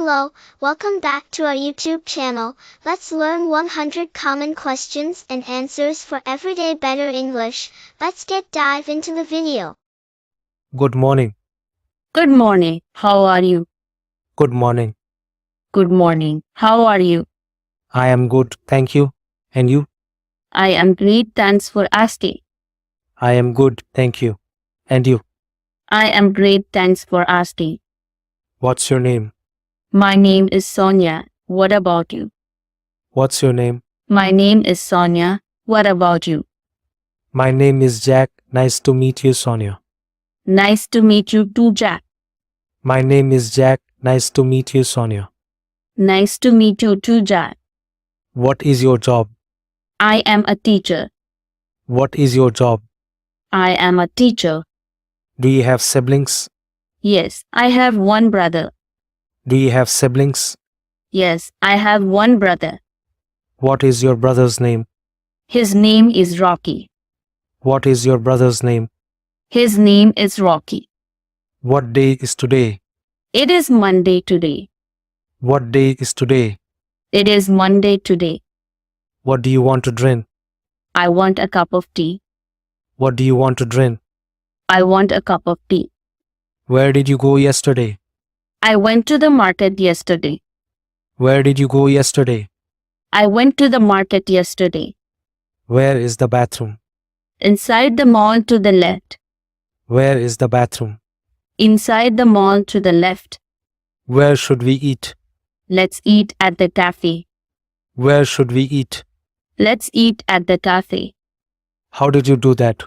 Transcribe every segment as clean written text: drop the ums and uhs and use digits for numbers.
Hello, welcome back to our YouTube channel. Let's learn 100 common questions and answers for everyday better English. Let's dive into the video. Good morning. Good morning. How are you? Good morning. Good morning. How are you? I am good, thank you. And you? I am great. Thanks for asking. I am good, thank you. And you? I am great. Thanks for asking. What's your name? My name is Sonia. What about you? What's your name? My name is Sonia. What about you? My name is Jack. Nice to meet you, Sonia. Nice to meet you too, Jack. My name is Jack. Nice to meet you, Sonia. Nice to meet you too, Jack. What is your job? I am a teacher. What is your job? I am a teacher. Do you have siblings? Yes, I have one brother. Do you have siblings? Yes, I have one brother. What is your brother's name? His name is Rocky. What is your brother's name? His name is Rocky. What day is today? It is Monday today. What day is today? It is Monday today. What do you want to drink? I want a cup of tea. What do you want to drink? I want a cup of tea. Where did you go yesterday? I went to the market yesterday. Where did you go yesterday? I went to the market yesterday. Where is the bathroom? Inside the mall to the left. Where is the bathroom? Inside the mall to the left. Where should we eat? Let's eat at the cafe. Where should we eat? Let's eat at the cafe. How did you do that?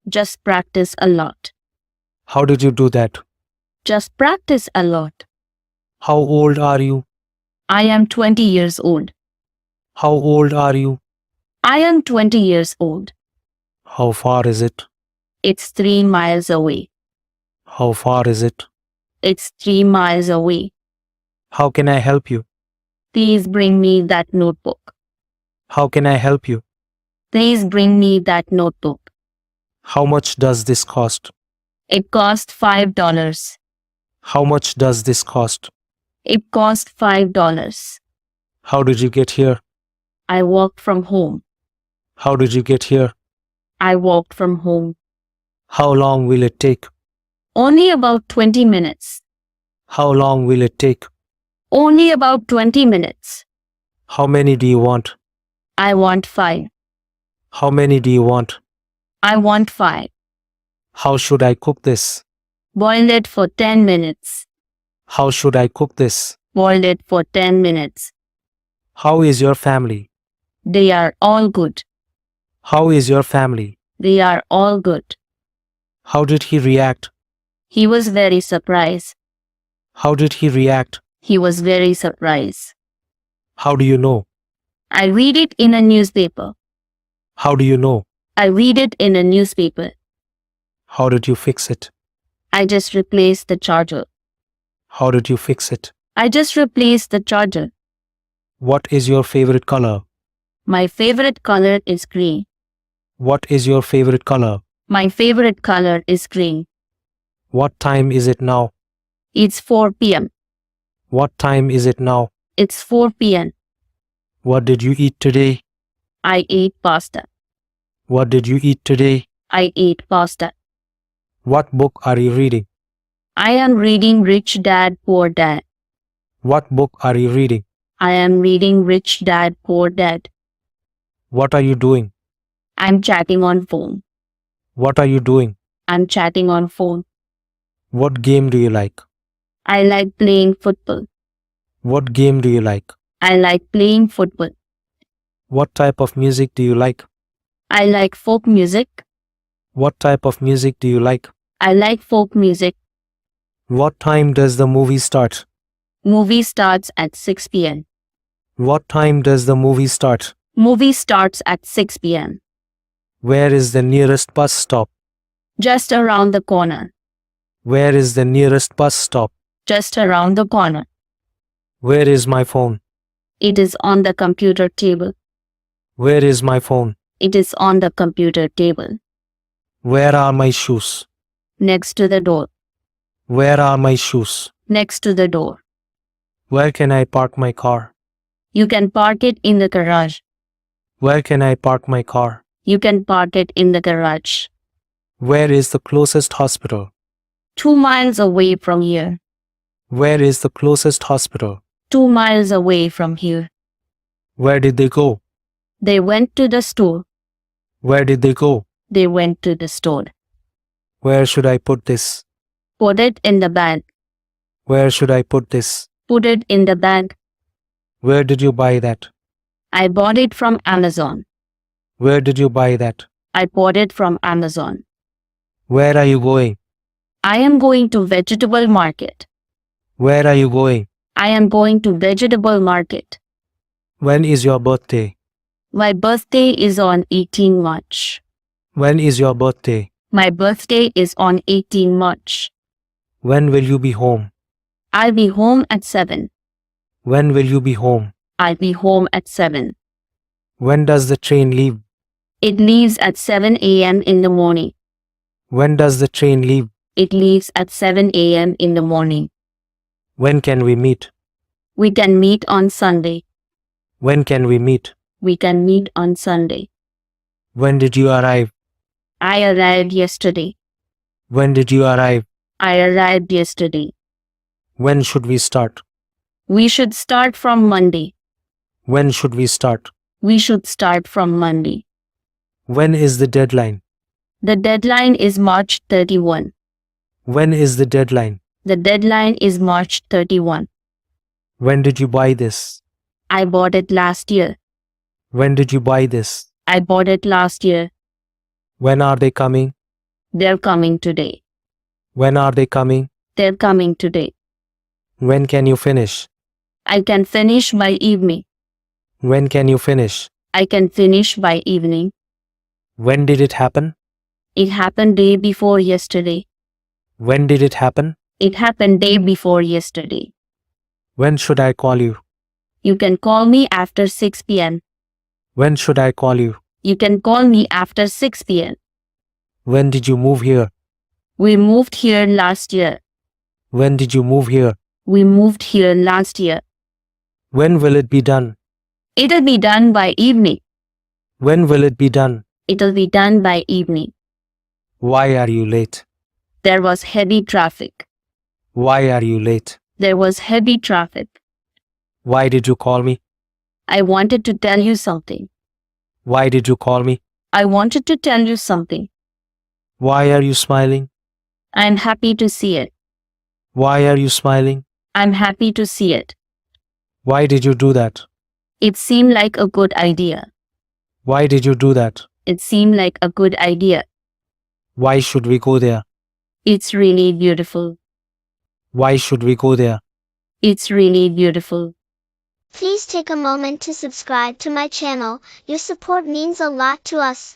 Just practice a lot. How did you do that? Just practice a lot. How old are you? I am 20 years old. How old are you? I am 20 years old. How far is it? It's 3 miles away. How far is it? It's 3 miles away. How can I help you? Please bring me that notebook. How can I help you? Please bring me that notebook. How much does this cost? It cost $5. How much does this cost? It cost $5. How did you get here? I walked from home. How did you get here? I walked from home. How long will it take? Only about 20 minutes. How long will it take? Only about 20 minutes. How many do you want? I want 5. How many do you want? I want 5. How should I cook this? Boil it for 10 minutes. How should I cook this? Boil it for 10 minutes. How is your family? They are all good. How is your family? They are all good. How did he react? He was very surprised. How did he react? He was very surprised. How do you know? I read it in a newspaper. How do you know? I read it in a newspaper. How did you fix it? I just replaced the charger. How did you fix it? I just replaced the charger. What is your favorite color? My favorite color is green. What is your favorite color? My favorite color is green. What time is it now? It's 4 p.m. What time is it now? It's 4 p.m. What did you eat today? I ate pasta. What did you eat today? I ate pasta. What book are you reading? I am reading Rich Dad, Poor Dad. What book are you reading? I am reading Rich Dad, Poor Dad. What are you doing? I'm chatting on phone. What are you doing? I'm chatting on phone. What game do you like? I like playing football. What game do you like? I like playing football. What type of music do you like? I like folk music. What type of music do you like? I like folk music. What time does the movie start? Movie starts at 6 p.m. What time does the movie start? Movie starts at 6 p.m. Where is the nearest bus stop? Just around the corner. Where is the nearest bus stop? Just around the corner. Where is my phone? It is on the computer table. Where is my phone? It is on the computer table. Where are my shoes? Next to the door. Where are my shoes? Next to the door. Where can I park my car? You can park it in the garage. Where can I park my car? You can park it in the garage. Where is the closest hospital? 2 miles away from here. Where is the closest hospital? 2 miles away from here. Where did they go? They went to the store. Where did they go? They went to the store. Where should I put this? Put it in the bag. Where should I put this? Put it in the bag. Where did you buy that? I bought it from Amazon. Where did you buy that? I bought it from Amazon. Where are you going? I am going to vegetable market. Where are you going? I am going to vegetable market. When is your birthday? My birthday is on 18 March. When is your birthday? My birthday is on 18 March. When will you be home? I'll be home at 7. When will you be home? I'll be home at 7. When does the train leave? It leaves at 7 a.m. in the morning. When does the train leave? It leaves at 7 a.m. in the morning. When can we meet? We can meet on Sunday. When can we meet? We can meet on Sunday. When did you arrive? I arrived yesterday. When did you arrive? I arrived yesterday. When should we start? We should start from Monday. When should we start? We should start from Monday. When is the deadline? The deadline is March 31. When is the deadline? The deadline is March 31. When did you buy this? I bought it last year. When did you buy this? I bought it last year. When are they coming? They're coming today. When are they coming? They're coming today. When can you finish? I can finish by evening. When can you finish? I can finish by evening. When did it happen? It happened day before yesterday. When did it happen? It happened day before yesterday. When should I call you? You can call me after 6 p.m. When should I call you? You can call me after 6 p.m. When did you move here? We moved here last year. When did you move here? We moved here last year. When will it be done? It'll be done by evening. When will it be done? It'll be done by evening. Why are you late? There was heavy traffic. Why are you late? There was heavy traffic. Why did you call me? I wanted to tell you something. Why did you call me? I wanted to tell you something. Why are you smiling? I'm happy to see it. Why are you smiling? I'm happy to see it. Why did you do that? It seemed like a good idea. Why did you do that? It seemed like a good idea. Why should we go there? It's really beautiful. Why should we go there? It's really beautiful. Please take a moment to subscribe to my channel. Your support means a lot to us.